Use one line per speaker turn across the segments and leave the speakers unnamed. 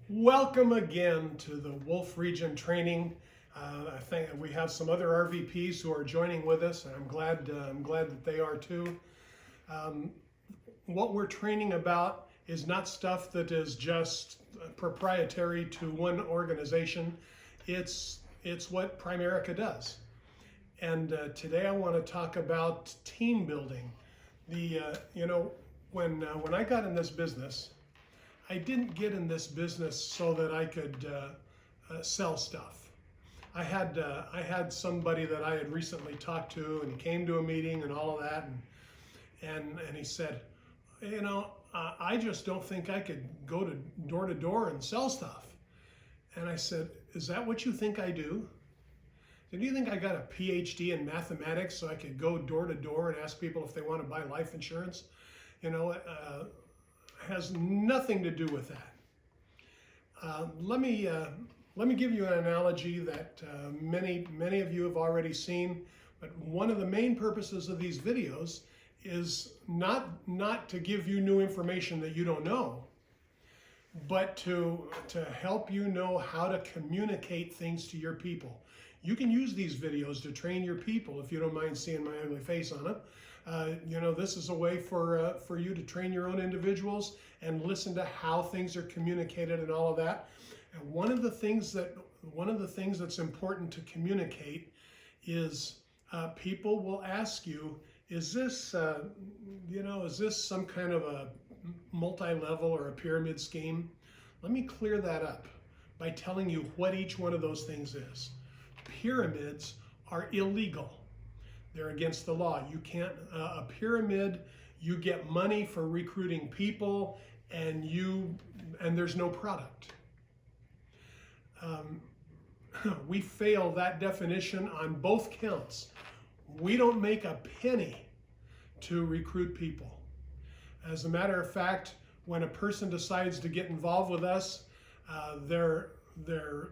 Welcome again to the Wolf Region training. I think we have some other RVPs who are joining with us, and I'm glad that they are too. What we're training about is not stuff that is just proprietary to one organization. It's what Primerica does. And today I want to talk about team building. When I got in this business, I didn't get in this business so that I could sell stuff. I had somebody that I had recently talked to, and he came to a meeting and all of that, and he said, I just don't think I could go to door and sell stuff. And I said, is that what you think I do? Do you think I got a PhD in mathematics so I could go door to door and ask people if they want to buy life insurance? Has nothing to do with that. Let me give you an analogy that many of you have already seen. But one of the main purposes of these videos is not to give you new information that you don't know, but to help you know how to communicate things to your people. You can use these videos to train your people if you don't mind seeing my ugly face on them. This is a way for you to train your own individuals and listen to how things are communicated and all of that. And one of the things that's important to communicate is people will ask you, is this some kind of a multi-level or a pyramid scheme? Let me clear that up by telling you what each one of those things is. Pyramids are illegal. They're against the law. You can't, a pyramid, you get money for recruiting people and there's no product. We fail that definition on both counts. We don't make a penny to recruit people. As a matter of fact, when a person decides to get involved with us, their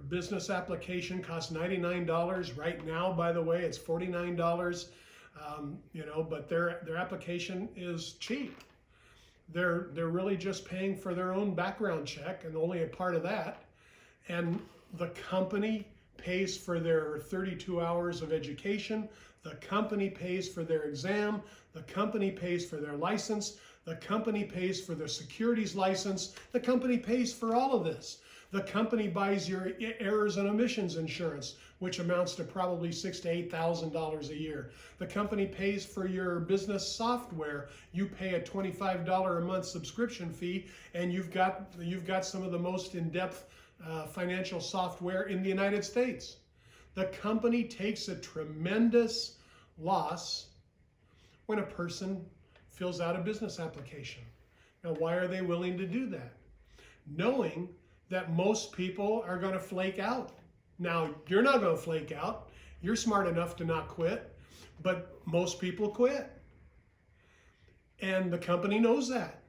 business application costs $99. Right now, by the way, it's $49. But their application is cheap. They're really just paying for their own background check, and only a part of that. And the company pays for their 32 hours of education. The company pays for their exam. The company pays for their license. The company pays for their securities license. The company pays for all of this. The company buys your errors and omissions insurance, which amounts to probably $6,000 to $8,000 a year. The company pays for your business software. You pay a $25 a month subscription fee, and you've got some of the most in-depth financial software in the United States. The company takes a tremendous loss when a person fills out a business application. Now, why are they willing to do that? Knowing that most people are going to flake out. Now, you're not going to flake out. You're smart enough to not quit, but most people quit. And the company knows that.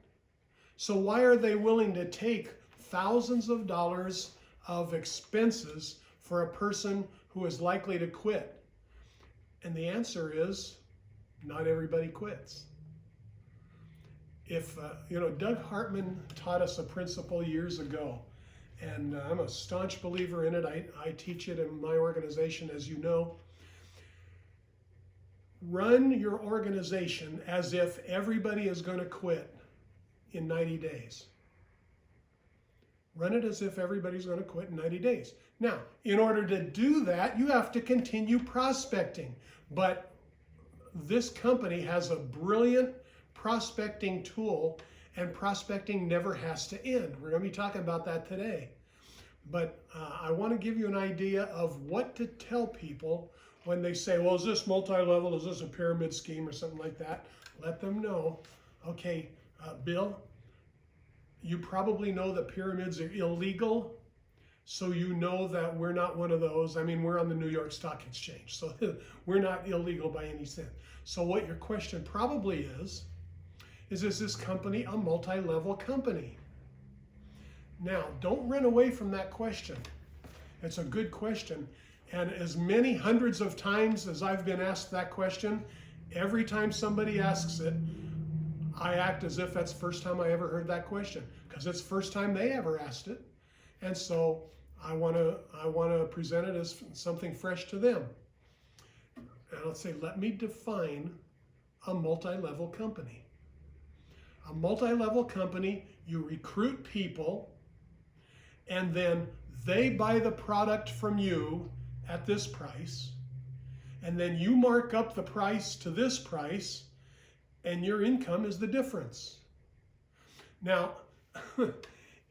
So why are they willing to take thousands of dollars of expenses for a person who is likely to quit? And the answer is, not everybody quits. Doug Hartman taught us a principle years ago, and I'm a staunch believer in it. I teach it in my organization, as you know. Run your organization as if everybody is going to quit in 90 days. Run it as if everybody's going to quit in 90 days. Now, in order to do that, you have to continue prospecting. But this company has a brilliant prospecting tool, and prospecting never has to end. We're going to be talking about that today. But I want to give you an idea of what to tell people when they say, well, is this multi-level? Is this a pyramid scheme or something like that? Let them know, okay, Bill, you probably know that pyramids are illegal, so you know that we're not one of those. I mean, we're on the New York Stock Exchange, so we're not illegal by any sense. So what your question probably is this company a multi-level company? Now, don't run away from that question. It's a good question. And as many hundreds of times as I've been asked that question, every time somebody asks it, I act as if that's the first time I ever heard that question, because it's the first time they ever asked it. And so I want to present it as something fresh to them. And I'll say, let me define a multi-level company. A multi-level company, you recruit people, and then they buy the product from you at this price, and then you mark up the price to this price, and your income is the difference. Now,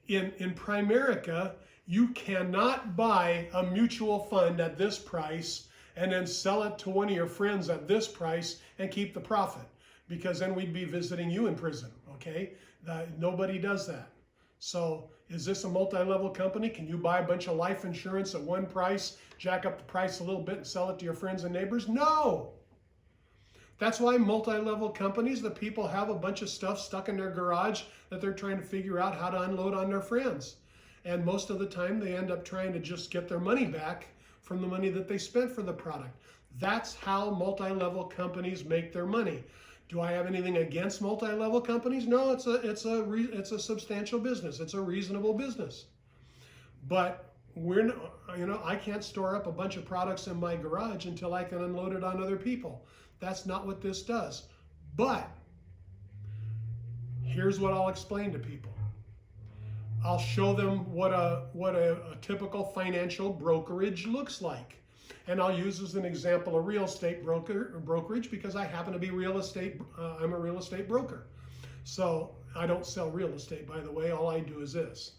in Primerica, you cannot buy a mutual fund at this price and then sell it to one of your friends at this price and keep the profit, because then we'd be visiting you in prison, okay? Nobody does that. So is this a multi-level company? Can you buy a bunch of life insurance at one price, jack up the price a little bit and sell it to your friends and neighbors? No. That's why multi-level companies, the people have a bunch of stuff stuck in their garage that they're trying to figure out how to unload on their friends. And most of the time they end up trying to just get their money back from the money that they spent for the product. That's how multi-level companies make their money. Do I have anything against multi-level companies? No, it's a substantial business. It's a reasonable business. But I can't store up a bunch of products in my garage until I can unload it on other people. That's not what this does. But here's what I'll explain to people. I'll show them what a typical financial brokerage looks like. And I'll use as an example a real estate brokerage, because I happen to be I'm a real estate broker. So I don't sell real estate, by the way. All I do is this.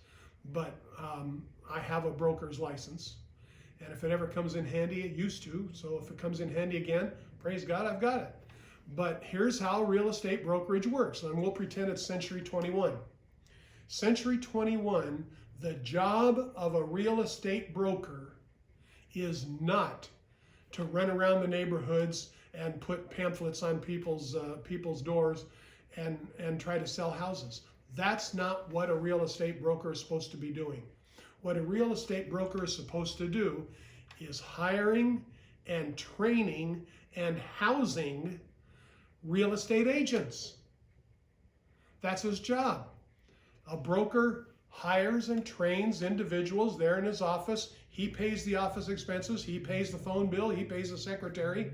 But I have a broker's license. And if it ever comes in handy, it used to. So if it comes in handy again, praise God, I've got it. But here's how real estate brokerage works. And we'll pretend it's Century 21. Century 21, the job of a real estate broker is not to run around the neighborhoods and put pamphlets on people's doors and try to sell houses. That's not what a real estate broker is supposed to be doing. What a real estate broker is supposed to do is hiring and training and housing real estate agents. That's his job. A broker hires and trains individuals there in his office. He pays the office expenses, he pays the phone bill, he pays the secretary,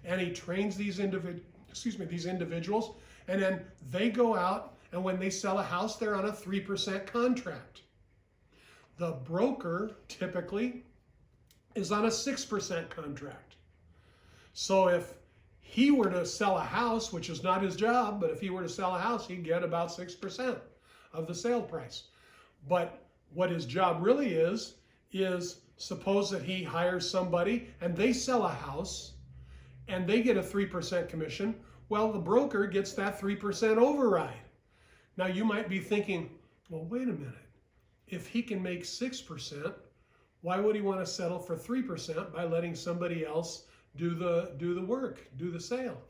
and he trains these individuals, and then they go out, and when they sell a house, they're on a 3% contract. The broker typically is on a 6% contract. So if he were to sell a house, which is not his job, but if he were to sell a house, he'd get about 6% of the sale price. But what his job really is suppose that he hires somebody and they sell a house and they get a 3% commission. Well, the broker gets that 3% override. Now you might be thinking, well, wait a minute. If he can make 6%, why would he want to settle for 3% by letting somebody else do the work, do the sale?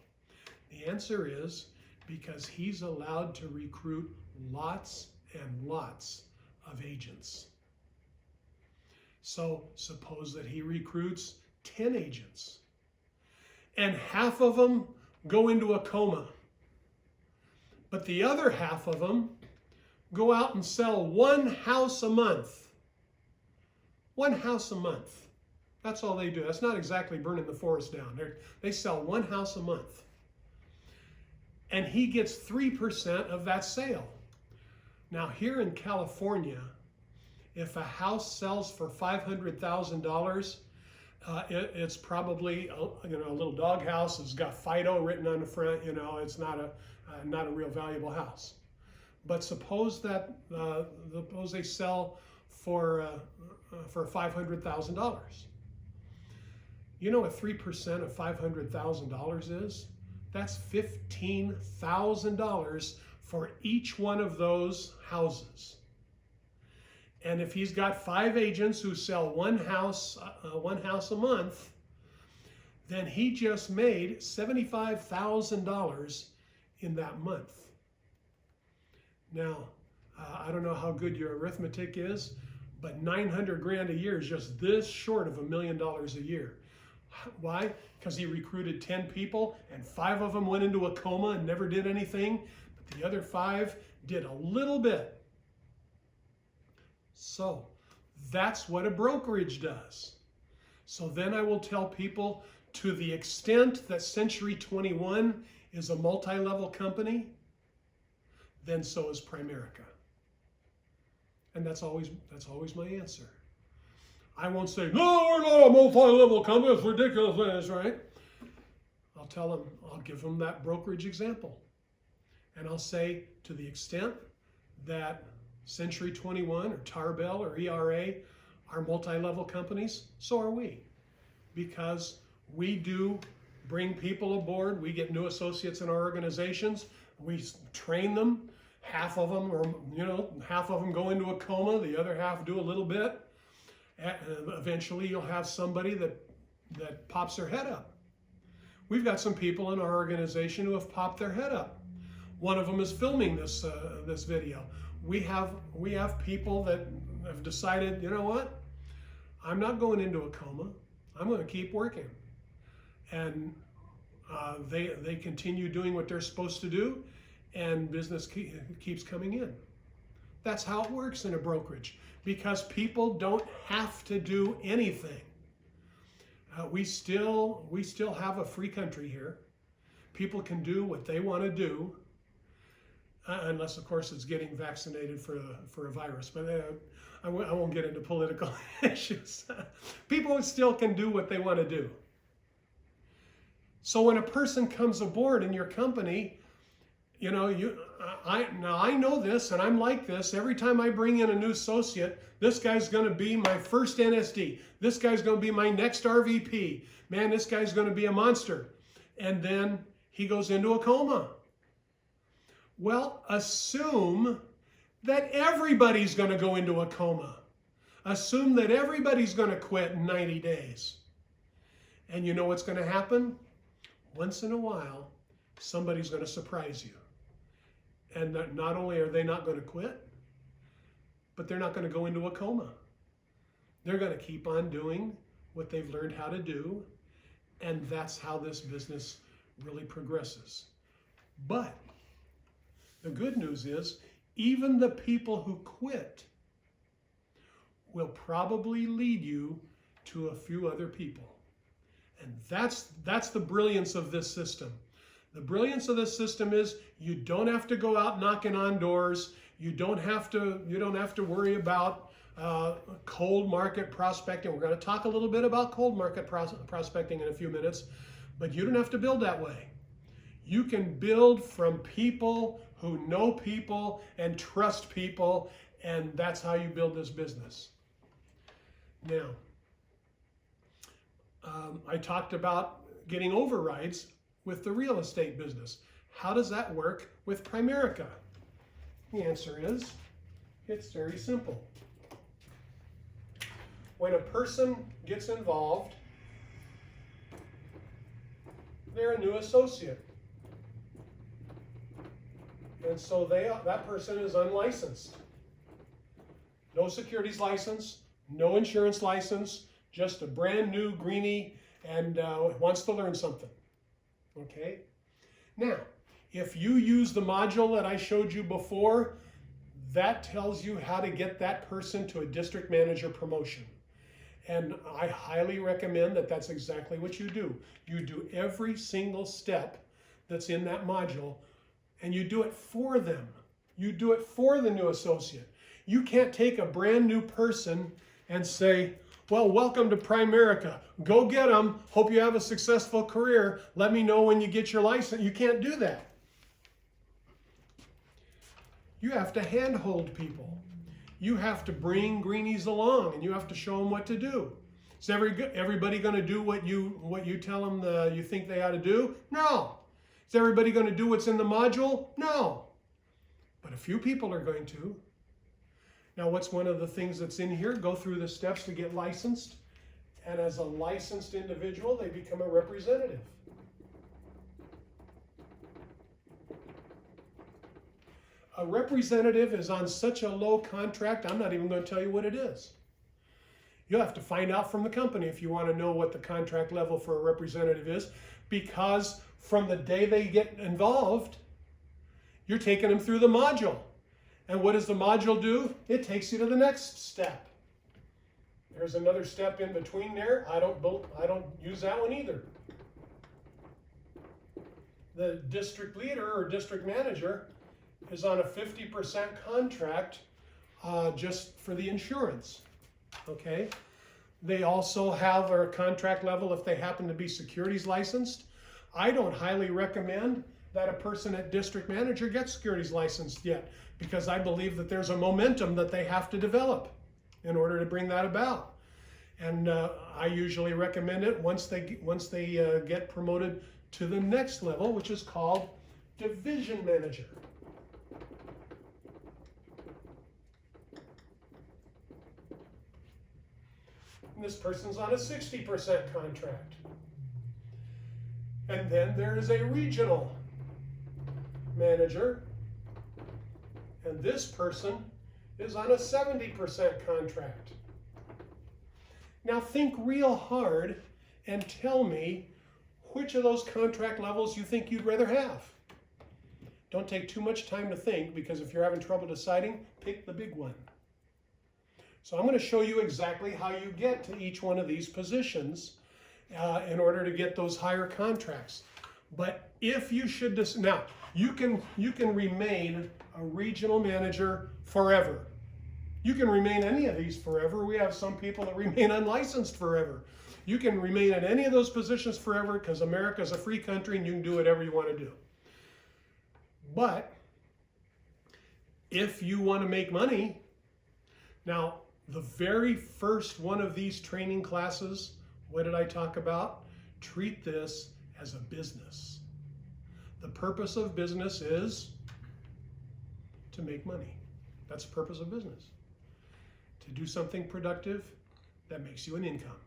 The answer is because he's allowed to recruit lots and lots of agents. So suppose that he recruits 10 agents and half of them go into a coma, but the other half of them go out and sell one house a month. One house a month. That's all they do. That's not exactly burning the forest down. They sell one house a month. And he gets 3% of that sale. Now here in California, if a house sells for $500,000, it's probably a little dog house. It's got Fido written on the front. It's not a real valuable house. But suppose that suppose they sell for $500,000. You know what 3% of $500,000 is? That's $15,000 for each one of those houses. And if he's got 5 agents who sell one house a month, then he just made $75,000 in that month. Now, I don't know how good your arithmetic is, but 900 grand a year is just this short of $1 million a year. Why? Because he recruited 10 people and 5 of them went into a coma and never did anything, but the other 5 did a little bit. So That's what a brokerage does. So then I will tell people, to the extent that Century 21 is a multi-level company, then so is Primerica. And that's always my answer. I won't say, no, we're not a multi-level company, it's ridiculous, right? I'll tell them, I'll give them that brokerage example. And I'll say, to the extent that Century 21 or Tarbell or ERA are multi-level companies, so are we. Because we do bring people aboard, we get new associates in our organizations, we train them. Half of them, half of them go into a coma, the other half do a little bit. Eventually you'll have somebody that pops their head up. We've got some people in our organization who have popped their head up. One of them is filming this video. We have people that have decided, you know what? I'm not going into a coma. I'm going to keep working. And they continue doing what they're supposed to do, and business keeps coming in. That's how it works in a brokerage, because people don't have to do anything. We still have a free country here. People can do what they want to do, unless, of course, it's getting vaccinated for a virus. But I won't get into political issues. People still can do what they want to do. So when a person comes aboard in your company, I know this, and I'm like this. Every time I bring in a new associate, this guy's going to be my first NSD. This guy's going to be my next RVP. Man, this guy's going to be a monster. And then he goes into a coma. Well, assume that everybody's going to go into a coma. Assume that everybody's going to quit in 90 days. And you know what's going to happen? Once in a while, somebody's going to surprise you. And not only are they not going to quit, but they're not going to go into a coma. They're going to keep on doing what they've learned how to do, and that's how this business really progresses. But the good news is, even the people who quit will probably lead you to a few other people. And that's the brilliance of this system. The brilliance of this system is you don't have to go out knocking on doors. You don't have to worry about cold market prospecting. We're going to talk a little bit about cold market prospecting in a few minutes, but you don't have to build that way. You can build from people who know people and trust people, and that's how you build this business. Now, I talked about getting overrides with the real estate business. How does that work with Primerica? The answer is, it's very simple. When a person gets involved, they're a new associate. And so that person is unlicensed. No securities license, no insurance license, just a brand new greenie, and wants to learn something. Okay? Now, if you use the module that I showed you before, that tells you how to get that person to a district manager promotion. And I highly recommend that that's exactly what you do. You do every single step that's in that module, and you do it for them. You do it for the new associate. You can't take a brand new person and say, well, welcome to Primerica. Go get them. Hope you have a successful career. Let me know when you get your license. You can't do that. You have to handhold people. You have to bring greenies along, and you have to show them what to do. Is everybody going to do what you tell them you think they ought to do? No. Is everybody going to do what's in the module? No. But a few people are going to. Now, what's one of the things that's in here? Go through the steps to get licensed. And as a licensed individual, they become a representative. A representative is on such a low contract, I'm not even going to tell you what it is. You'll have to find out from the company if you want to know what the contract level for a representative is, because from the day they get involved, you're taking them through the module. And what does the module do? It takes you to the next step. There's another step in between there. I don't use that one either. The district leader or district manager is on a 50% contract just for the insurance. Okay. They also have a contract level if they happen to be securities licensed. I don't highly recommend that a person at district manager gets securities licensed yet, because I believe that there's a momentum that they have to develop in order to bring that about. And I usually recommend it once they get promoted to the next level, which is called division manager. And this person's on a 60% contract. And then there is a regional manager, and this person is on a 70% contract. Now think real hard and tell me which of those contract levels you think you'd rather have. Don't take too much time to think, because if you're having trouble deciding, pick the big one. So I'm going to show you exactly how you get to each one of these positions in order to get those higher contracts. But if you should, now you can remain a regional manager forever. You can remain any of these forever. We have some people that remain unlicensed forever. You can remain in any of those positions forever, because America is a free country and you can do whatever you want to do. But if you want to make money, now the very first one of these training classes, what did I talk about? Treat this as a business. The purpose of business is to make money. That's the purpose of business. To do something productive that makes you an income.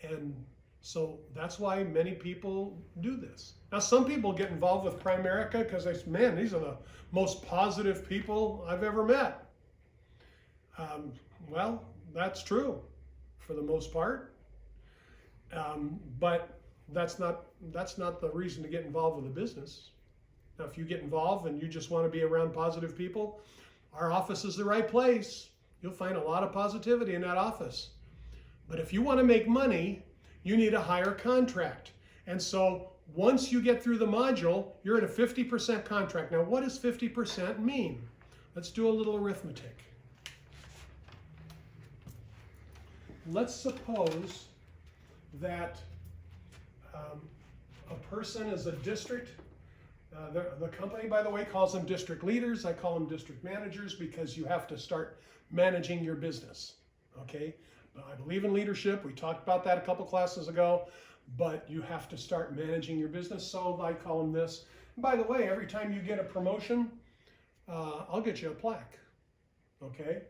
And so that's why many people do this. Now, some people get involved with Primerica because they say, man, these are the most positive people I've ever met. Well, that's true for the most part. But that's not the reason to get involved with a business. Now, if you get involved and you just want to be around positive people, our office is the right place. You'll find a lot of positivity in that office. But if you want to make money, you need a higher contract. And so once you get through the module, you're at a 50% contract. Now, what does 50% mean? Let's do a little arithmetic. Let's suppose that a person is a district. The company, by the way, calls them district leaders. I call them district managers because you have to start managing your business. Okay? I believe in leadership. We talked about that a couple classes ago, but you have to start managing your business. So I call them this. And by the way, every time you get a promotion, I'll get you a plaque. Okay?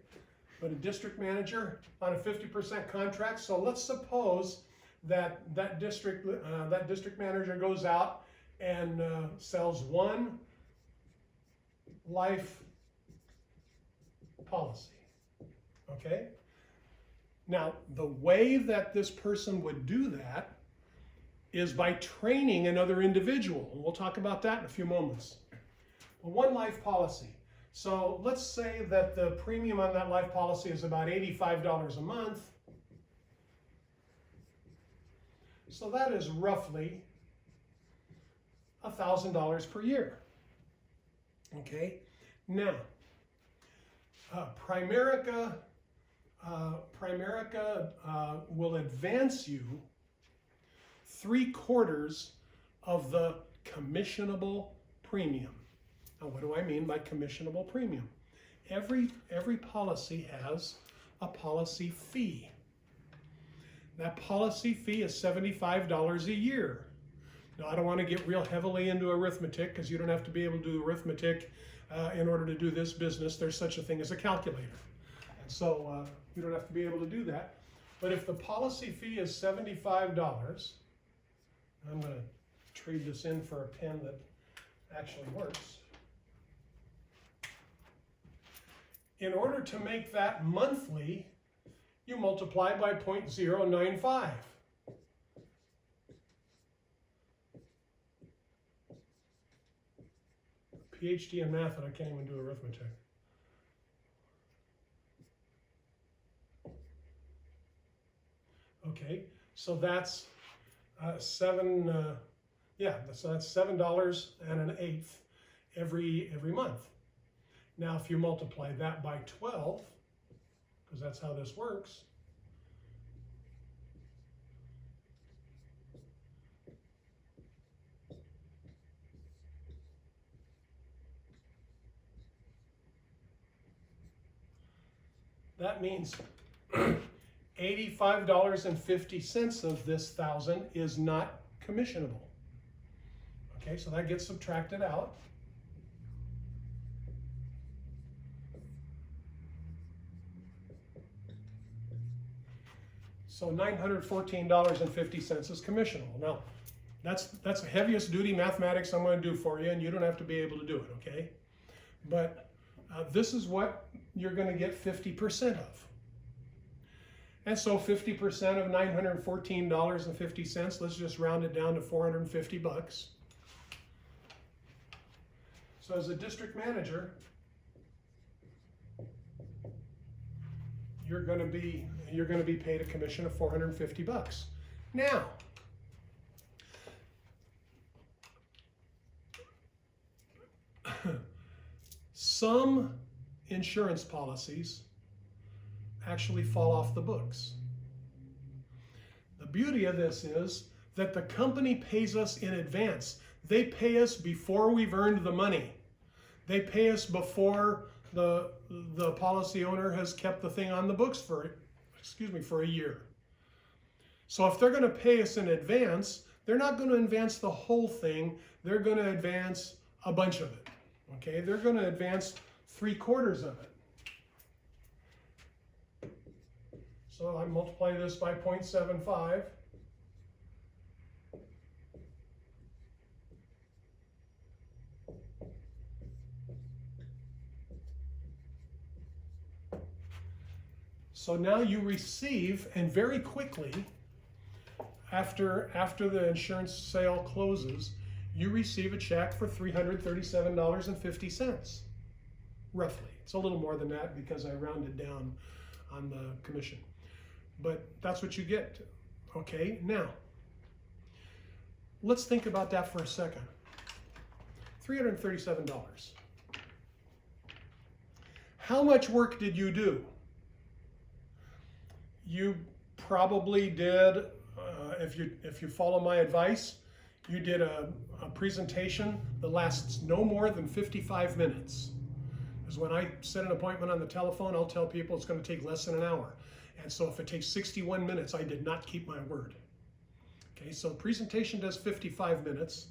But a district manager on a 50% contract. So let's suppose that district manager goes out and sells one life policy. Okay? Now, the way that this person would do that is by training another individual. And we'll talk about that in a few moments. Well, one life policy. So let's say that the premium on that life policy is about $85 a month. So that is roughly $1,000 per year. Okay? Now, Primerica will advance you 3/4 of the commissionable premium. Now, what do I mean by commissionable premium? Every policy has a policy fee. That policy fee is $75 a year. Now, I don't want to get real heavily into arithmetic because you don't have to be able to do arithmetic in order to do this business. There's such a thing as a calculator. And so you don't have to be able to do that. But if the policy fee is $75, I'm going to trade this in for a pen that actually works. In order to make that monthly, you multiply by 0.095. PhD in math, and I can't even do arithmetic. Okay, so that's so that's $7.08 every month. Now, if you multiply that by 12, because that's how this works, that means $85.50 of this 1,000 is not commissionable. Okay, so that gets subtracted out. So $914.50 is commissionable. Now, that's the heaviest duty mathematics I'm going to do for you, and you don't have to be able to do it, okay? But this is what you're going to get 50% of. And so 50% of $914.50, let's just round it down to 450 bucks. So as a district manager, you're going to be paid a commission of 450 bucks. Now, some insurance policies actually fall off the books. The beauty of this is that the company pays us in advance. They pay us before we've earned the money. They pay us before the policy owner has kept the thing on the books for a year. So if they're going to pay us in advance, they're not going to advance the whole thing. They're going to advance a bunch of it. Okay, they're going to advance 3/4 of it. So I multiply this by 0.75. So now you receive, and very quickly, after the insurance sale closes, you receive a check for $337.50, roughly. It's a little more than that because I rounded down on the commission. But that's what you get. Okay, now, let's think about that for a second. $337. How much work did you do? You probably did, if you follow my advice, you did a presentation that lasts no more than 55 minutes. Because when I set an appointment on the telephone, I'll tell people it's going to take less than an hour. And so if it takes 61 minutes, I did not keep my word. Okay, so presentation does 55 minutes.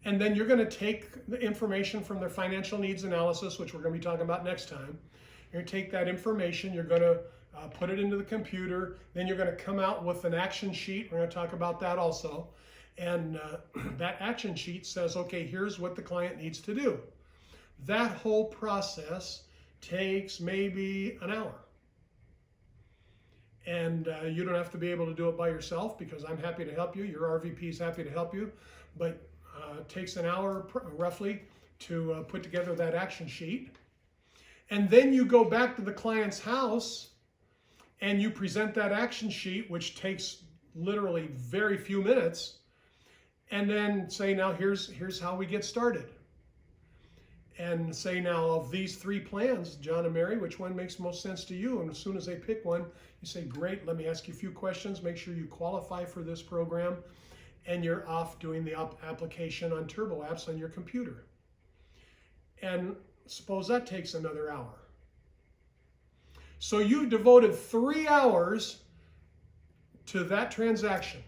And then you're going to take the information from their financial needs analysis, which we're going to be talking about next time. You're going to take that information, you're going to put it into the computer, then you're going to come out with an action sheet. We're going to talk about that also. And that action sheet says, okay, here's what the client needs to do. That whole process takes maybe an hour. And you don't have to be able to do it by yourself because I'm happy to help you. Your RVP is happy to help you. But it takes an hour roughly to put together that action sheet. And then you go back to the client's house and you present that action sheet, which takes literally very few minutes, and then say, now here's how we get started. And say, now of these 3 plans, John and Mary, which one makes most sense to you? And as soon as they pick one, you say, great, let me ask you a few questions, make sure you qualify for this program, and you're off doing the application on TurboApps on your computer. And suppose that takes another hour. So you've devoted 3 hours to that transaction.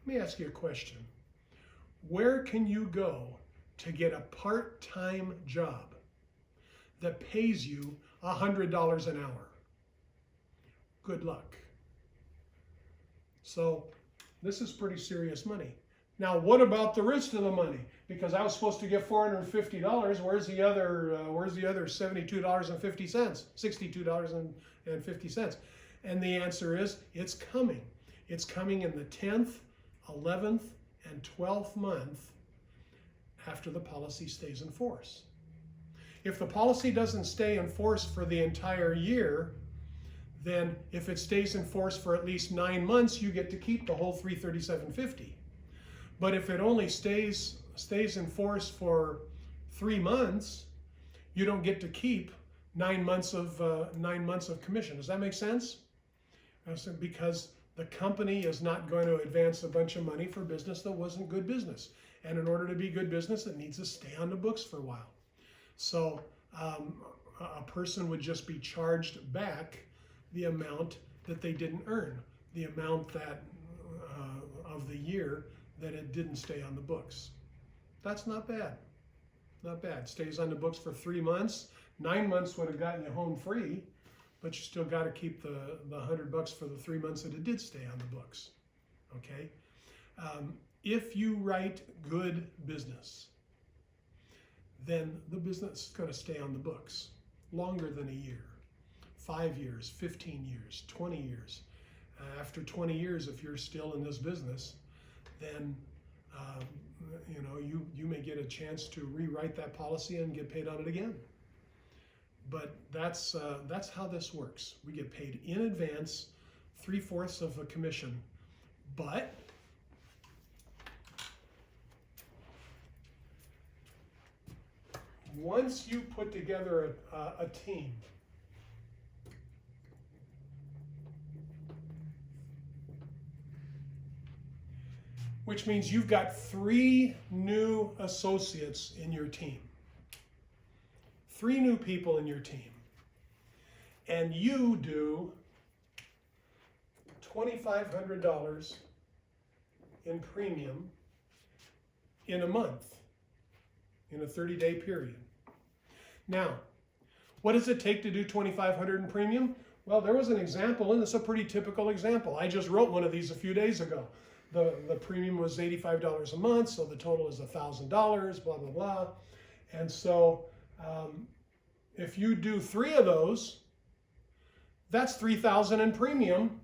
Let me ask you a question. Where can you go to get a part-time job that pays you $100 an hour? Good luck. So this is pretty serious money. Now, what about the rest of the money? Because I was supposed to get $450. Where's the other $72.50? $62.50. And the answer is, it's coming. It's coming in the 10th, 11th, and 12th month after the policy stays in force. If the policy doesn't stay in force for the entire year, then if it stays in force for at least 9 months, you get to keep the whole $337.50. But if it only stays in force for 3 months, you don't get to keep 9 months of commission. Does that make sense? Because the company is not going to advance a bunch of money for business that wasn't good business. And in order to be good business, it needs to stay on the books for a while. So a person would just be charged back the amount that they didn't earn, the amount that of the year that it didn't stay on the books. That's not bad. Not bad. Stays on the books for 3 months. 9 months would have gotten you home free, but you still got to keep the $100 for the 3 months that it did stay on the books. Okay? If you write good business, then the business is going to stay on the books longer than a year. 5 years, 15 years, 20 years. After 20 years, if you're still in this business, then you may get a chance to rewrite that policy and get paid on it again. But that's how this works. We get paid in advance, 3/4 of a commission. But once you put together a team, which means you've got 3 new associates in your team. 3 new people in your team. And you do $2,500 in premium in a month, in a 30-day period. Now, what does it take to do $2,500 in premium? Well, there was an example, and it's a pretty typical example. I just wrote one of these a few days ago. The premium was $85 a month, so the total is $1,000, blah, blah, blah. And so if you do 3 of those, that's $3,000 in premium,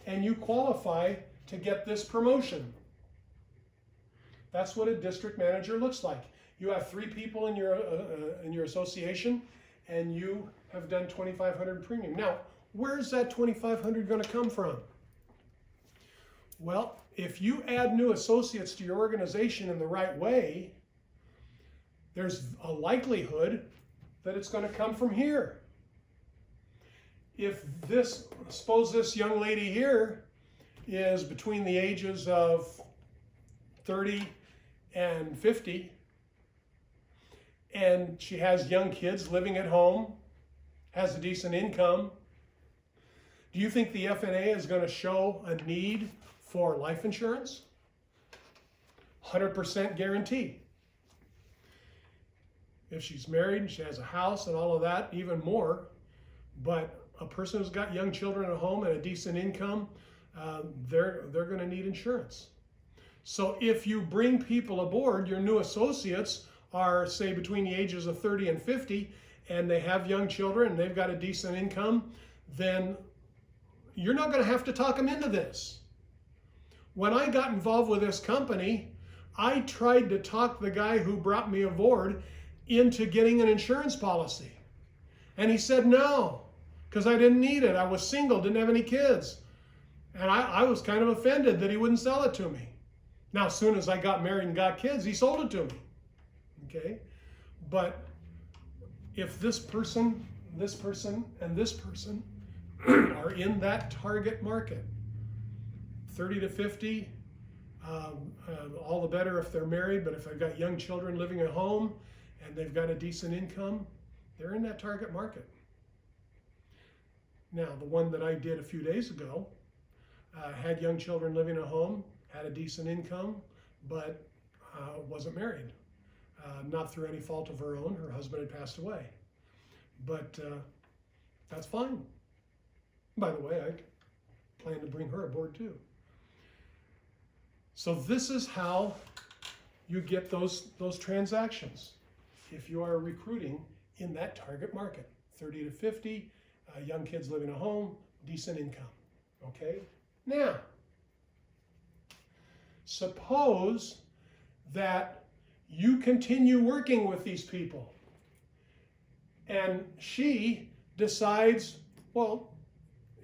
and you qualify to get this promotion. That's what a district manager looks like. You have 3 people in your association, and you have done $2,500 in premium. Now, where's that $2,500 going to come from? Well, if you add new associates to your organization in the right way, there's a likelihood that it's going to come from here. Suppose this young lady here is between the ages of 30 and 50, and she has young kids living at home, has a decent income. Do you think the FNA is going to show a need for life insurance? 100% guarantee. If she's married, she has a house and all of that, even more. But a person who's got young children at home and a decent income, they're going to need insurance. So if you bring people aboard, your new associates are, say, between the ages of 30 and 50, and they have young children and they've got a decent income, then you're not going to have to talk them into this. When I got involved with this company, I tried to talk the guy who brought me aboard into getting an insurance policy. And he said no, because I didn't need it. I was single, didn't have any kids. And I was kind of offended that he wouldn't sell it to me. Now, as soon as I got married and got kids, he sold it to me. Okay? But if this person, and this person are in that target market, 30 to 50, all the better if they're married, but if they've got young children living at home and they've got a decent income, they're in that target market. Now, the one that I did a few days ago had young children living at home, had a decent income, but wasn't married. Not through any fault of her own. Her husband had passed away. But that's fine. By the way, I plan to bring her aboard too. So this is how you get those transactions if you are recruiting in that target market. 30 to 50, young kids living at home, decent income. Okay? Now, suppose that you continue working with these people and she decides, well,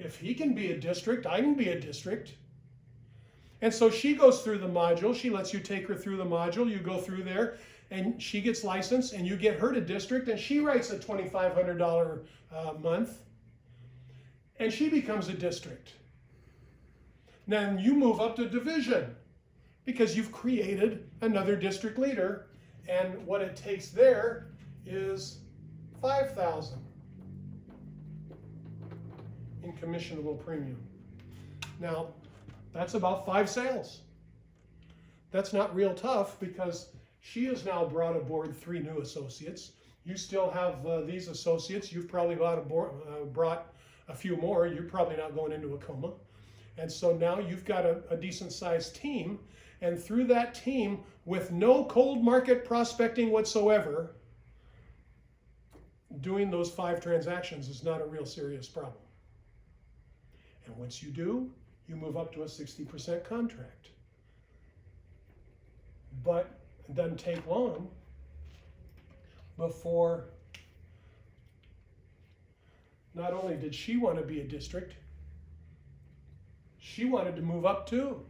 If he can be a district, I can be a district. And so she goes through the module. She lets you take her through the module. You go through there, and she gets licensed, and you get her to district, and she writes a $2,500 a month, and she becomes a district. Then you move up to division because you've created another district leader, and what it takes there is $5,000 in commissionable premium. Now, that's about 5 sales. That's not real tough because she has now brought aboard 3 new associates. You still have these associates. You've probably brought a few more. You're probably not going into a coma. And so now you've got a decent sized team. And through that team, with no cold market prospecting whatsoever, doing those 5 transactions is not a real serious problem. And once you do, you move up to a 60% contract. But it doesn't take long before not only did she want to be a district, she wanted to move up too.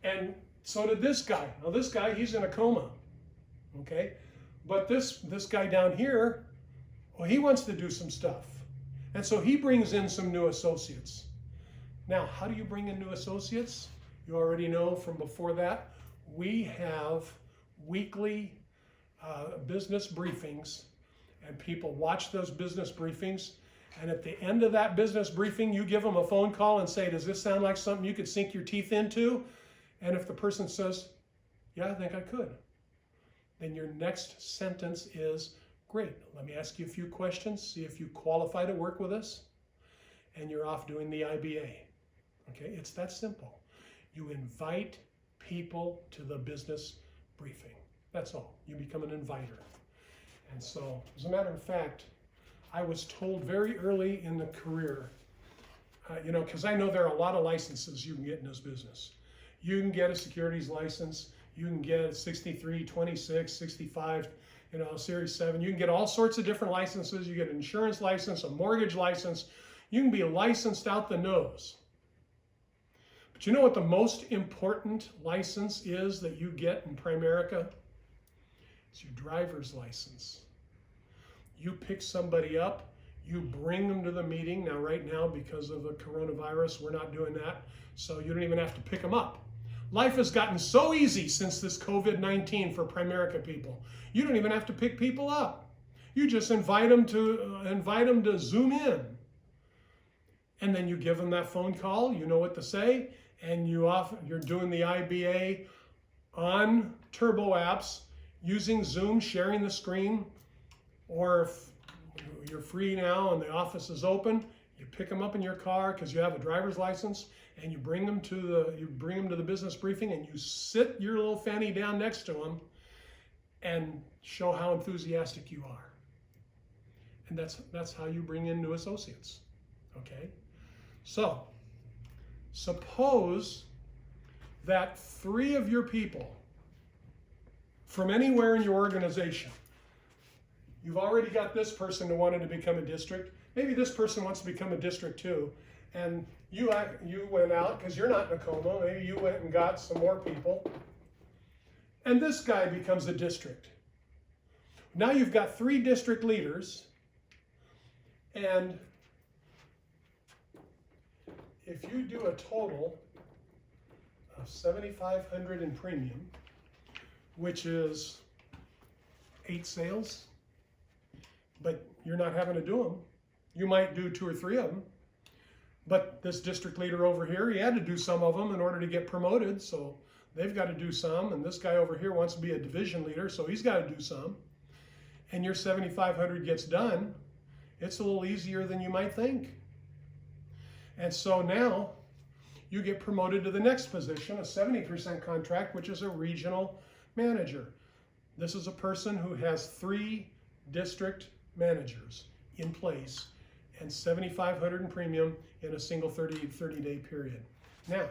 And so did this guy. Now this guy, he's in a coma, okay? But this guy down here, well, he wants to do some stuff. And so he brings in some new associates. Now, how do you bring in new associates? You already know from before that. We have weekly business briefings, and people watch those business briefings. And at the end of that business briefing, you give them a phone call and say, does this sound like something you could sink your teeth into? And if the person says, yeah, I think I could, then your next sentence is, great, let me ask you a few questions, see if you qualify to work with us, and you're off doing the IBA. Okay, it's that simple. You invite people to the business briefing. That's all. You become an inviter. And so, as a matter of fact, I was told very early in the career, because I know there are a lot of licenses you can get in this business. You can get a securities license, you can get a 63, 26, 65, Series 7. You can get all sorts of different licenses. You get an insurance license, a mortgage license. You can be licensed out the nose. But you know what the most important license is that you get in Primerica? It's your driver's license. You pick somebody up, you bring them to the meeting. Now, right now, because of the coronavirus, we're not doing that, so you don't even have to pick them up. Life has gotten so easy since this COVID-19 for Primerica people. You don't even have to pick people up. You just invite them to Zoom in. And then you give them that phone call, you know what to say, and you're doing the IBA on Turbo apps, using Zoom, sharing the screen, or if you're free now and the office is open, you pick them up in your car because you have a driver's license, and you bring them to the business briefing, and you sit your little fanny down next to them and show how enthusiastic you are. And that's how you bring in new associates. Okay? So, suppose that 3 of your people from anywhere in your organization, you've already got this person who wanted to become a district. Maybe this person wants to become a district too. And you went out, because you're not in a coma, maybe you went and got some more people. And this guy becomes a district. Now you've got 3 district leaders, and if you do a total of $7,500 in premium, which is 8 sales, but you're not having to do them. You might do 2 or 3 of them. But this district leader over here, he had to do some of them in order to get promoted, so they've got to do some. And this guy over here wants to be a division leader, so he's got to do some. And your 7,500 gets done. It's a little easier than you might think. And so now you get promoted to the next position, a 70% contract, which is a regional manager. This is a person who has 3 district managers in place and $7,500 in premium in a single 30-day period. Now,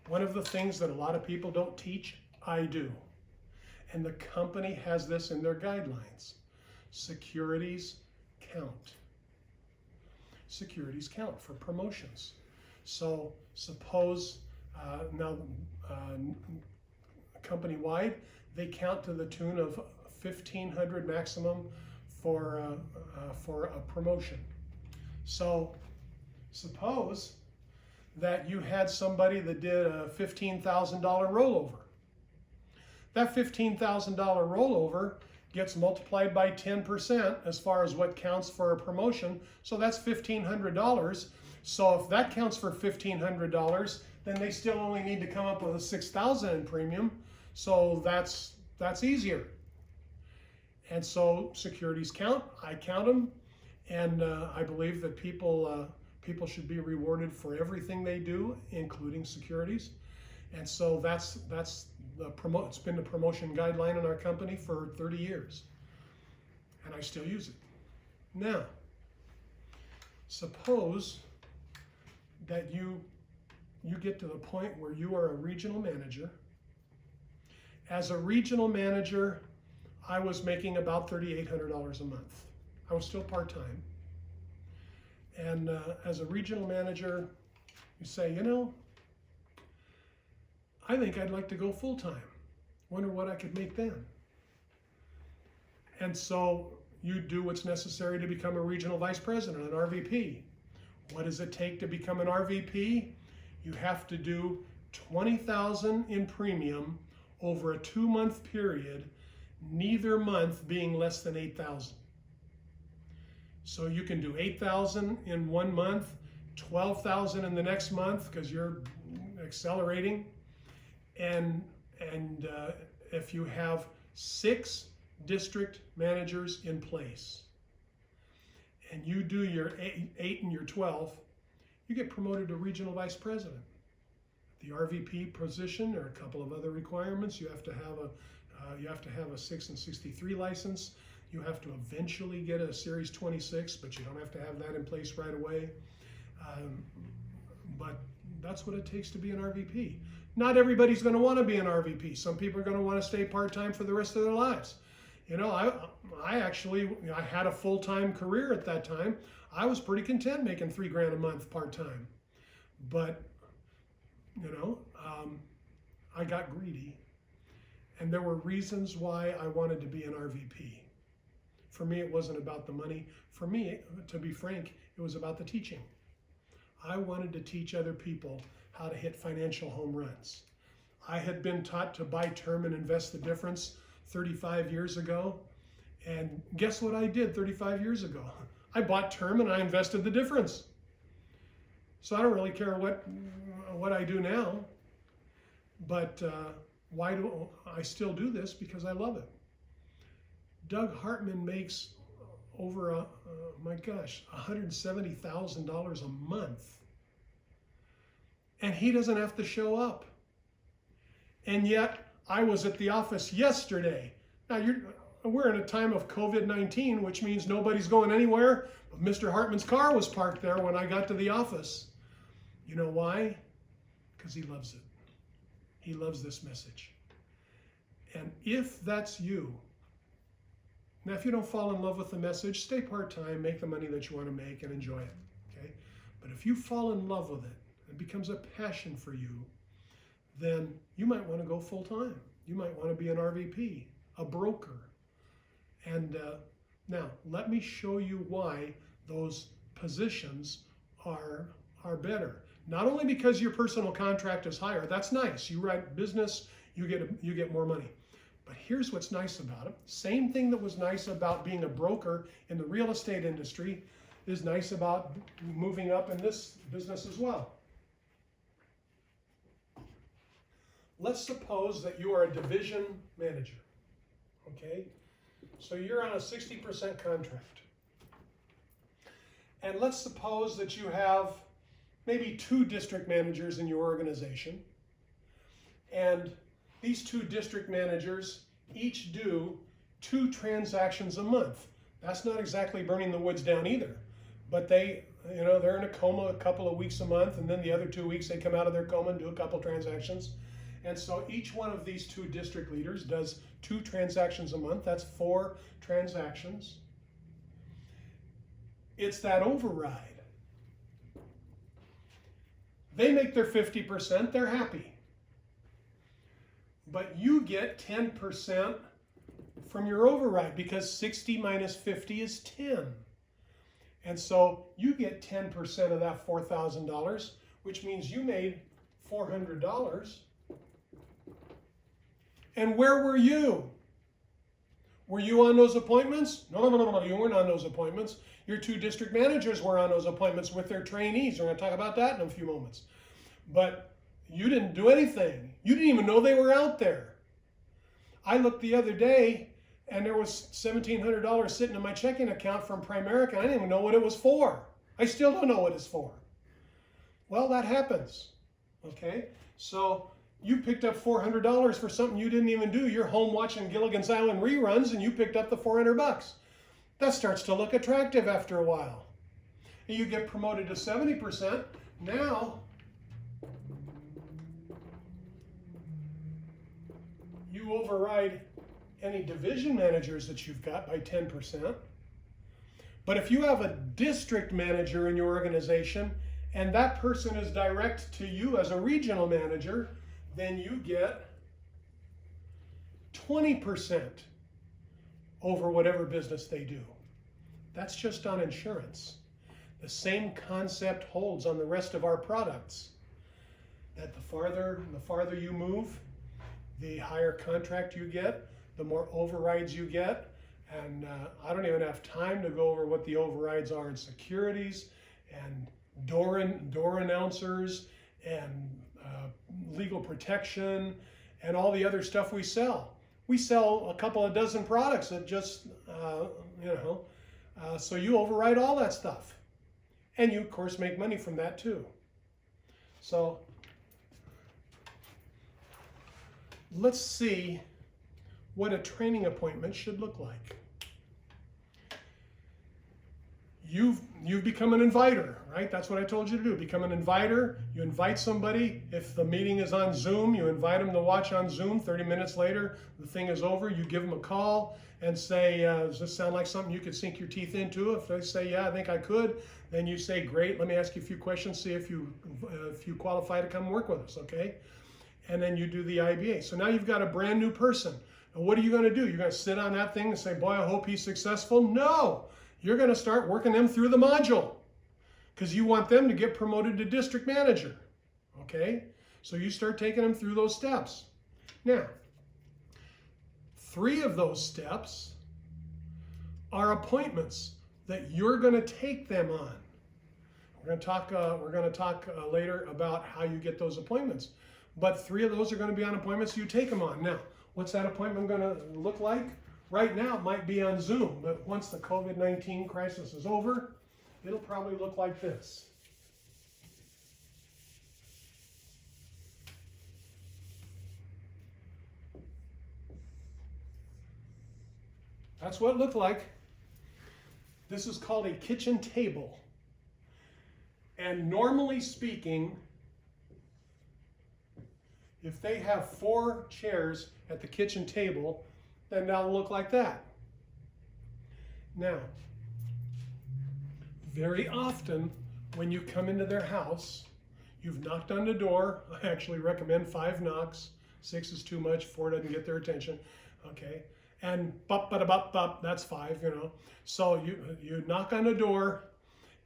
one of the things that a lot of people don't teach, I do. And the company has this in their guidelines. Securities count. securities count for promotions. So suppose now company-wide, they count to the tune of 1,500 maximum for a promotion. So suppose that you had somebody that did a $15,000 rollover. That $15,000 rollover gets multiplied by 10% as far as what counts for a promotion. So that's $1,500. So if that counts for $1,500, then they still only need to come up with a $6,000 in premium. So that's easier. And so securities count. I count them, and I believe that people should be rewarded for everything they do, including securities. And so it's been the promotion guideline in our company for 30 years, and I still use it. Now, suppose that you get to the point where you are a regional manager. As a regional manager, I was making about $3,800 a month. I was still part-time. And as a regional manager, you say, you know, I think I'd like to go full-time. Wonder what I could make then. And so you do what's necessary to become a regional vice president, an RVP. What does it take to become an RVP? You have to do $20,000 in premium over a 2-month period, neither month being less than $8,000. So you can do $8,000 in 1 month, $12,000 in the next month because you're accelerating. And if you have 6 district managers in place and you do your 8 and your 12, you get promoted to regional vice president. The RVP position, there are a couple of other requirements. You have to have a 6 and 63 license. You have to eventually get a Series 26, but you don't have to have that in place right away. But that's what it takes to be an RVP. Not everybody's going to want to be an RVP. Some people are going to want to stay part-time for the rest of their lives. You know, I had a full-time career at that time. I was pretty content making $3,000 a month part-time. But, you know, I got greedy. And there were reasons why I wanted to be an RVP. For me, it wasn't about the money. For me, to be frank, it was about the teaching. I wanted to teach other people how to hit financial home runs. I had been taught to buy term and invest the difference 35 years ago. And guess what I did 35 years ago? I bought term and I invested the difference. So I don't really care what I do now. But why do I still do this? Because I love it. Doug Hartman makes over, $170,000 a month. And he doesn't have to show up. And yet, I was at the office yesterday. Now, we're in a time of COVID-19, which means nobody's going anywhere. But Mr. Hartman's car was parked there when I got to the office. You know why? Because he loves it. He loves this message. And if that's you, now if you don't fall in love with the message, stay part-time, make the money that you want to make, and enjoy it. Okay? But if you fall in love with it, it becomes a passion for you, then you might want to go full-time. You might want to be an RVP, a broker. And now, let me show you why those positions are better. Not only because your personal contract is higher, that's nice. You write business, you get more money. But here's what's nice about it. Same thing that was nice about being a broker in the real estate industry is nice about moving up in this business as well. Let's suppose that you are a division manager, okay? So you're on a 60% contract. And let's suppose that you have maybe 2 district managers in your organization. And these 2 district managers each do 2 transactions a month. That's not exactly burning the woods down either. But they're in a coma a couple of weeks a month, and then the other 2 weeks they come out of their coma and do a couple transactions. And so each one of these 2 district leaders does 2 transactions a month. That's 4 transactions. It's that override. They make their 50%, they're happy. But you get 10% from your override because 60 minus 50 is 10. And so you get 10% of that $4,000, which means you made $400. And where were you? Were you on those appointments? No, you weren't on those appointments. Your two district managers were on those appointments with their trainees. We're going to talk about that in a few moments. But you didn't do anything. You didn't even know they were out there. I looked the other day and there was $1,700 sitting in my checking account from Primerica. I didn't even know what it was for. I still don't know what it's for. Well, that happens. Okay? So you picked up $400 for something you didn't even do. You're home watching Gilligan's Island reruns and you picked up the $400. That starts to look attractive after a while. And you get promoted to 70%. Now, you override any division managers that you've got by 10%. But if you have a district manager in your organization and that person is direct to you as a regional manager, then you get 20% over whatever business they do. That's just on insurance. The same concept holds on the rest of our products. That the farther you move, the higher contract you get, the more overrides you get. And I don't even have time to go over what the overrides are in securities and door announcers and legal protection and all the other stuff we sell. We sell a couple of dozen products that just, so you override all that stuff. And you, of course, make money from that too. So let's see what a training appointment should look like. You've become an inviter, right? That's what I told you to do. Become an inviter. You invite somebody. If the meeting is on Zoom, you invite them to watch on Zoom. 30 minutes later, the thing is over. You give them a call and say, does this sound like something you could sink your teeth into? If they say, yeah, I think I could, then you say, great, let me ask you a few questions, see if you qualify to come work with us, okay? And then you do the IBA. So now you've got a brand new person. And what are you going to do? You're going to sit on that thing and say, boy, I hope he's successful? No! You're going to start working them through the module because you want them to get promoted to district manager. Okay? So you start taking them through those steps. Now, 3 of those steps are appointments that you're going to take them on. We're going to talk later about how you get those appointments. But 3 of those are going to be on appointments you take them on. Now, what's that appointment going to look like? Right now, it might be on Zoom, but once the COVID-19 crisis is over, it'll probably look like this. That's what it looked like. This is called a kitchen table. And normally speaking, if they have 4 chairs at the kitchen table, then that'll look like that. Now, very often when you come into their house, you've knocked on the door. I actually recommend 5 knocks. 6 is too much, 4 doesn't get their attention. Okay, and bop, that's 5, So you knock on the door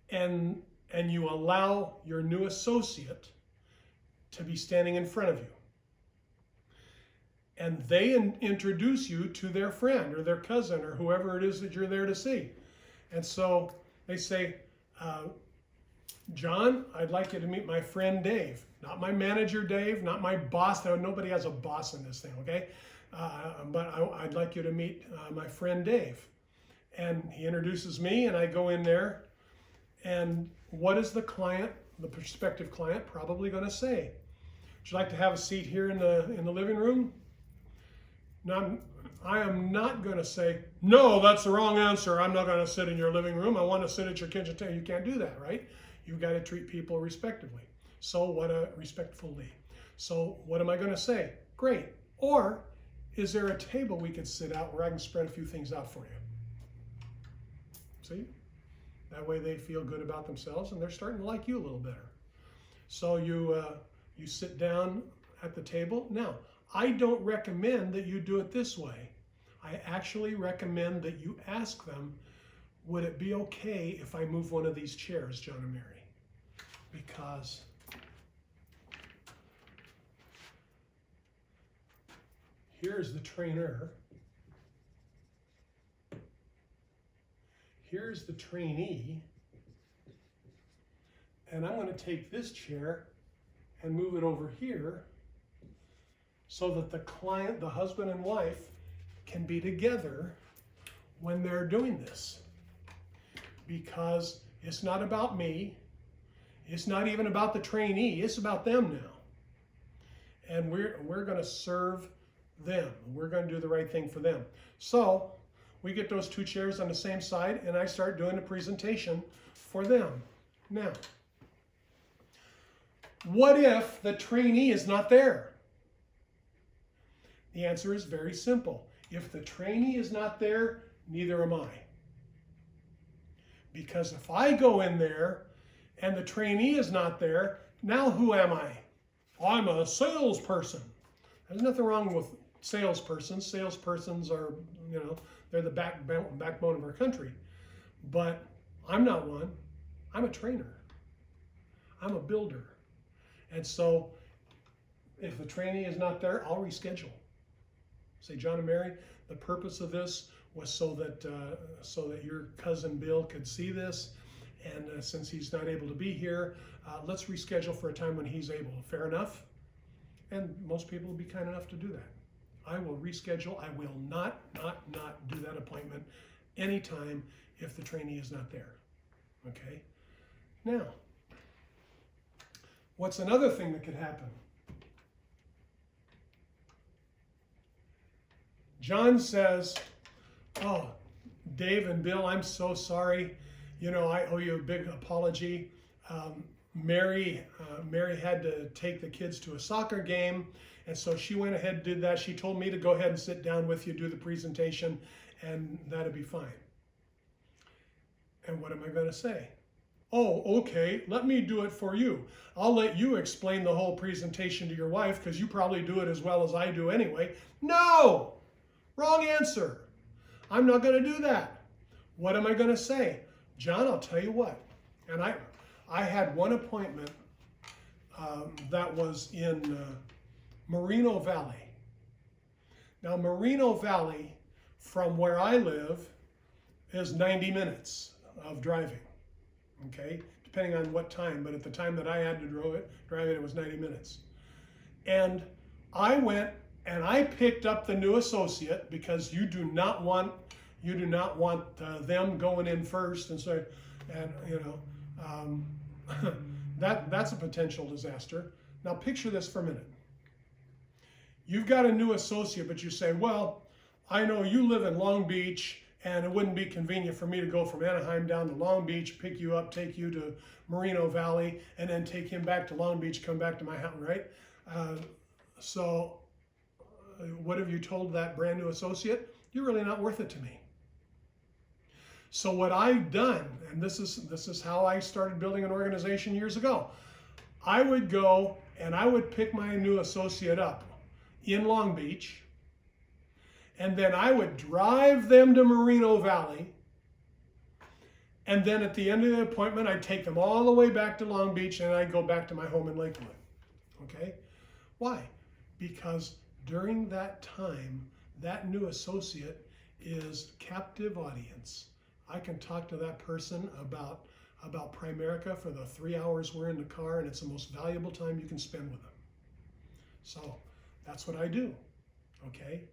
and you allow your new associate to be standing in front of you. And they introduce you to their friend or their cousin or whoever it is that you're there to see. And so they say, John, I'd like you to meet my friend Dave. Not my manager Dave, not my boss. Nobody has a boss in this thing, okay? But I'd like you to meet my friend Dave. And he introduces me and I go in there. And what is the client, the prospective client, probably going to say? Would you like to have a seat here in the living room? Now, I am not going to say, no, that's the wrong answer. I'm not going to sit in your living room. I want to sit at your kitchen table. You can't do that, right? You've got to treat people respectively. Respectfully. So what am I going to say? Great. Or is there a table we could sit out where I can spread a few things out for you? See? That way they feel good about themselves and they're starting to like you a little better. So you sit down at the table. Now, I don't recommend that you do it this way. I actually recommend that you ask them, would it be okay if I move one of these chairs, John and Mary? Because here's the trainer. Here's the trainee. And I'm going to take this chair and move it over here so that the client, the husband and wife, can be together when they're doing this. Because it's not about me. It's not even about the trainee. It's about them now. And we're going to serve them. We're going to do the right thing for them. So we get those two chairs on the same side, and I start doing the presentation for them. Now, what if the trainee is not there? The answer is very simple. If the trainee is not there, neither am I. Because if I go in there and the trainee is not there, now who am I? I'm a salesperson. There's nothing wrong with salespersons. Salespersons are, they're the backbone of our country. But I'm not one. I'm a trainer. I'm a builder. And so if the trainee is not there, I'll reschedule. Say, John and Mary, the purpose of this was so that your cousin Bill could see this. And since he's not able to be here, let's reschedule for a time when he's able. Fair enough? And most people will be kind enough to do that. I will reschedule. I will not do that appointment anytime if the trainee is not there. Okay? Now, what's another thing that could happen? John says, oh, Dave and Bill, I'm so sorry. I owe you a big apology. Mary had to take the kids to a soccer game, and so she went ahead and did that. She told me to go ahead and sit down with you, do the presentation, and that'd be fine. And what am I going to say? Oh, okay, let me do it for you. I'll let you explain the whole presentation to your wife because you probably do it as well as I do anyway. No! Wrong answer. I'm not going to do that. What am I going to say? John, I'll tell you what. And I had one appointment that was in Moreno Valley. Now, Moreno Valley, from where I live, is 90 minutes of driving. Okay, depending on what time, but at the time that I had to drive it, it was 90 minutes. And I went and I picked up the new associate because you do not want them going in first, and so, that's a potential disaster. Now picture this for a minute. You've got a new associate, but you say, well, I know you live in Long Beach, and it wouldn't be convenient for me to go from Anaheim down to Long Beach, pick you up, take you to Moreno Valley, and then take him back to Long Beach, come back to my house, right? So what have you told that brand new associate? You're really not worth it to me. So what I've done, and this is how I started building an organization years ago, I would go and I would pick my new associate up in Long Beach, and then I would drive them to Moreno Valley, and then at the end of the appointment, I'd take them all the way back to Long Beach, and I'd go back to my home in Lakewood. Okay? Why? Because during that time, that new associate is captive audience. I can talk to that person about Primerica for the 3 hours we're in the car, and it's the most valuable time you can spend with them. So that's what I do. Okay?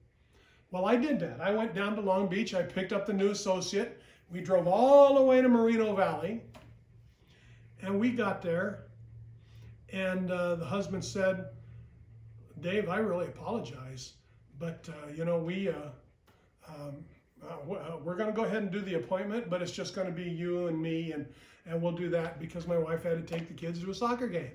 Well, I did that. I went down to Long Beach. I picked up the new associate. We drove all the way to Moreno Valley, and we got there, and the husband said, Dave, I really apologize, but we're going to go ahead and do the appointment, but it's just going to be you and me, and we'll do that because my wife had to take the kids to a soccer game.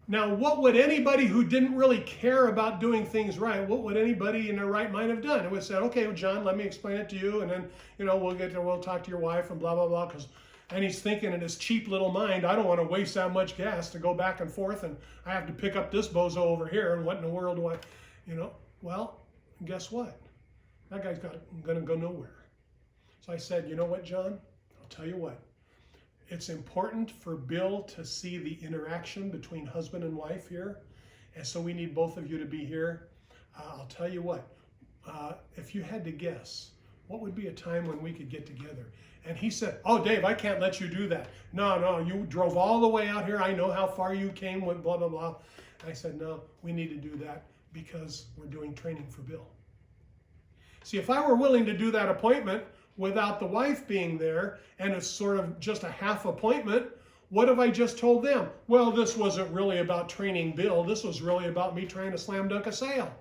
Now, what would anybody who didn't really care about doing things right, what would anybody in their right mind have done? It would have said, okay, well, John, let me explain it to you, and then, we'll talk to your wife and blah, blah, blah, because And he's thinking in his cheap little mind, I don't want to waste that much gas to go back and forth, and I have to pick up this bozo over here, and what in the world do I, Well, guess what? That guy's going to go nowhere. So I said, you know what, John? I'll tell you what. It's important for Bill to see the interaction between husband and wife here, and so we need both of you to be here. I'll tell you what. If you had to guess, what would be a time when we could get together? And he said, oh, Dave, I can't let you do that. No, you drove all the way out here. I know how far you came with blah, blah, blah. I said, no, we need to do that because we're doing training for Bill. See, if I were willing to do that appointment without the wife being there, and it's sort of just a half appointment, what have I just told them? Well, this wasn't really about training Bill. This was really about me trying to slam dunk a sale.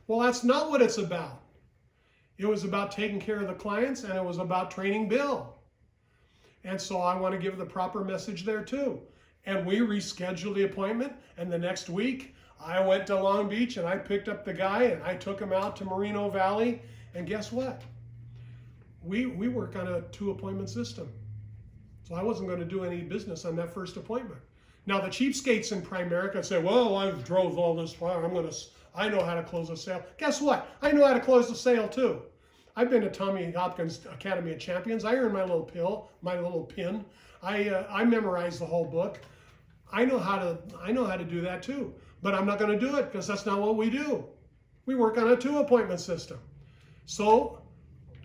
Well, that's not what it's about. It was about taking care of the clients, and it was about training Bill. And so I want to give the proper message there too. And we rescheduled the appointment, and the next week I went to Long Beach and I picked up the guy and I took him out to Moreno Valley, and guess what? We work on a 2-appointment system. So I wasn't going to do any business on that first appointment. Now the cheapskates in Primerica say, well, I've drove all this far, I know how to close a sale. Guess what? I know how to close the sale too. I've been to Tommy Hopkins Academy of Champions. I earned my little pin. I memorized the whole book. I know how to do that too. But I'm not going to do it because that's not what we do. We work on a 2-appointment system. So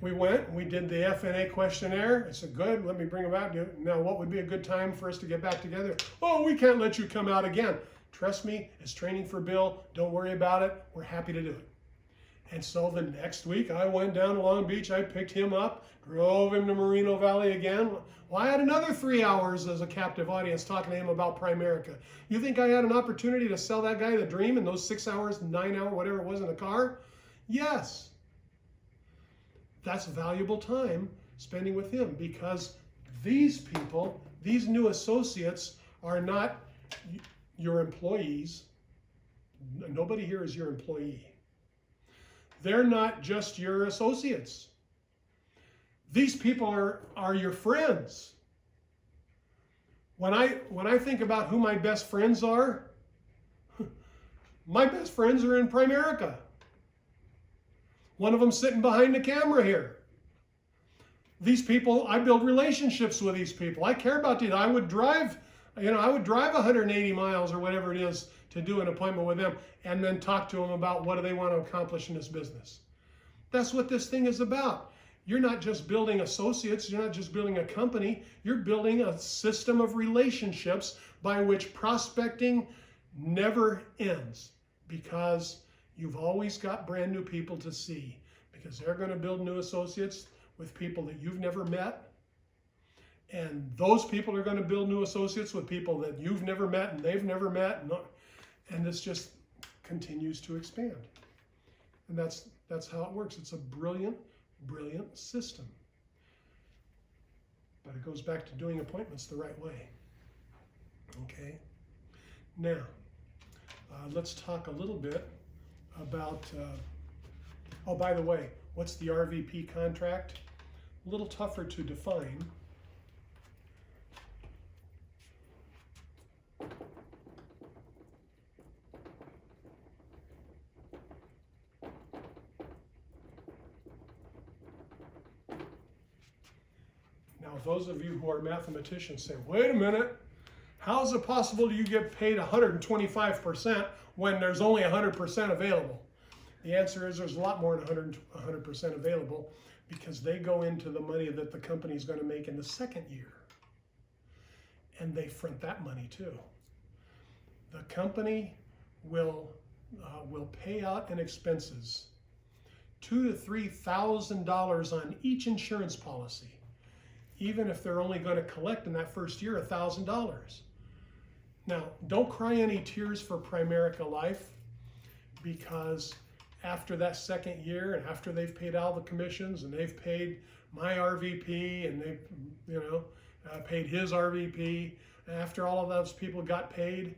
we went and we did the FNA questionnaire. I said, good, let me bring them out. Now, what would be a good time for us to get back together? Oh, we can't let you come out again. Trust me, it's training for Bill. Don't worry about it. We're happy to do it. And so the next week, I went down to Long Beach. I picked him up, drove him to Moreno Valley again. Well, I had another 3 hours as a captive audience talking to him about Primerica. You think I had an opportunity to sell that guy the dream in those 6 hours, 9 hours, whatever it was in the car? Yes. That's valuable time spending with him because these people, these new associates are not your employees. Nobody here is your employee. They're not just your associates. These people are your friends. When I think about who my best friends are, my best friends are in Primerica. One of them sitting behind the camera here. These people, I build relationships with these people. I care about these. I would drive 180 miles or whatever it is to do an appointment with them and then talk to them about what do they want to accomplish in this business. That's what this thing is about. You're not just building associates, you're not just building a company, you're building a system of relationships by which prospecting never ends because you've always got brand new people to see because they're going to build new associates with people that you've never met. And those people are going to build new associates with people that you've never met and they've never met. And this just continues to expand. And that's how it works. It's a brilliant, brilliant system. But it goes back to doing appointments the right way. Okay? Now, let's talk a little bit about, oh, by the way, what's the RVP contract? A little tougher to define. Now, those of you who are mathematicians say, wait a minute, how is it possible you get paid 125% when there's only 100% available? The answer is there's a lot more than 100% available because they go into the money that the company is going to make in the second year. And they front that money too. The company will pay out in expenses $2,000 to $3,000 on each insurance policy, even if they're only going to collect in that first year $1,000. Now, don't cry any tears for Primerica Life because after that second year and after they've paid all the commissions and they've paid my RVP and they've paid his RVP, after all of those people got paid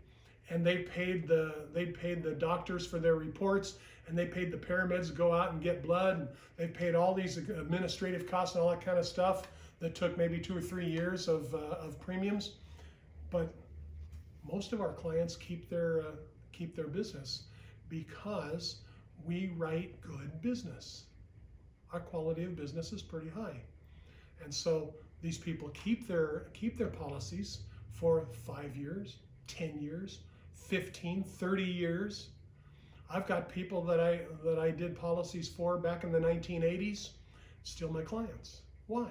and they paid the doctors for their reports and they paid the paramedics to go out and get blood and they paid all these administrative costs and all that kind of stuff, that took maybe 2 or 3 years of premiums. But most of our clients keep their business because we write good business. Our quality of business is pretty high. And so these people keep their policies for 5 years, 10 years, 15, 30 years. I've got people that I did policies for back in the 1980s, still my clients. Why?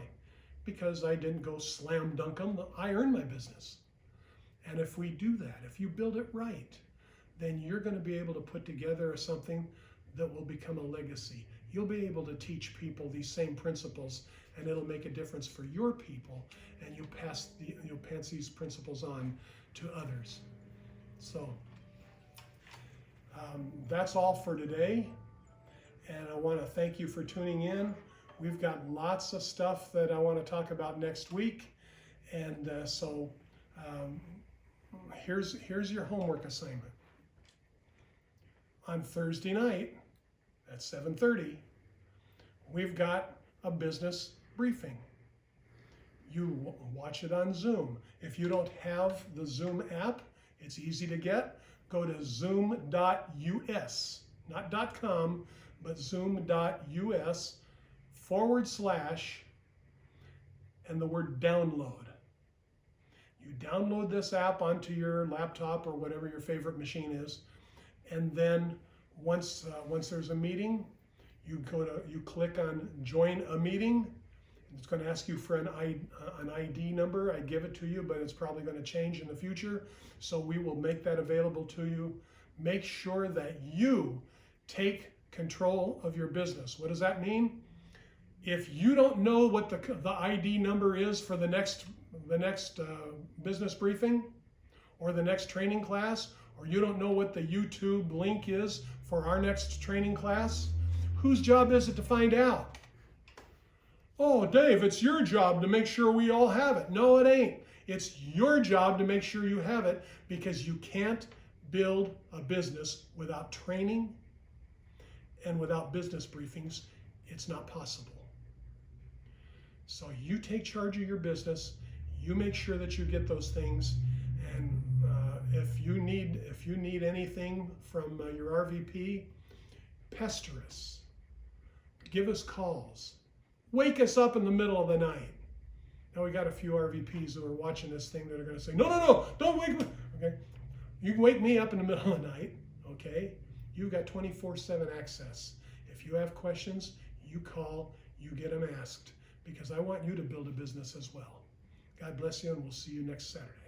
Because I didn't go slam dunk them. I earned my business. And if we do that, if you build it right, then you're going to be able to put together something that will become a legacy. You'll be able to teach people these same principles, and it'll make a difference for your people, and you'll pass these principles on to others. So that's all for today, and I want to thank you for tuning in. We've got lots of stuff that I want to talk about next week, and here's your homework assignment. On Thursday night at 7:30, we've got a business briefing. You watch it on Zoom. If you don't have the Zoom app, it's easy to get. Go to zoom.us, not .com, but zoom.us / and the word download. You download this app onto your laptop or whatever your favorite machine is, and then once there's a meeting, you click on join a meeting. It's going to ask you for an ID number. I give it to you, but it's probably going to change in the future. So we will make that available to you. Make sure that you take control of your business. What does that mean? If you don't know what the ID number is for the next business briefing or the next training class, or you don't know what the YouTube link is for our next training class, whose job is it to find out? Oh, Dave, it's your job to make sure we all have it. No, it ain't. It's your job to make sure you have it, because you can't build a business without training and without business briefings. It's not possible. So you take charge of your business. You make sure that you get those things. And if you need anything from your RVP, pester us. Give us calls. Wake us up in the middle of the night. Now we got a few RVPs who are watching this thing that are going to say, no, don't wake me. Okay, you can wake me up in the middle of the night. Okay, you've got 24/7 access. If you have questions, you call, you get them asked, because I want you to build a business as well. God bless you, and we'll see you next Saturday.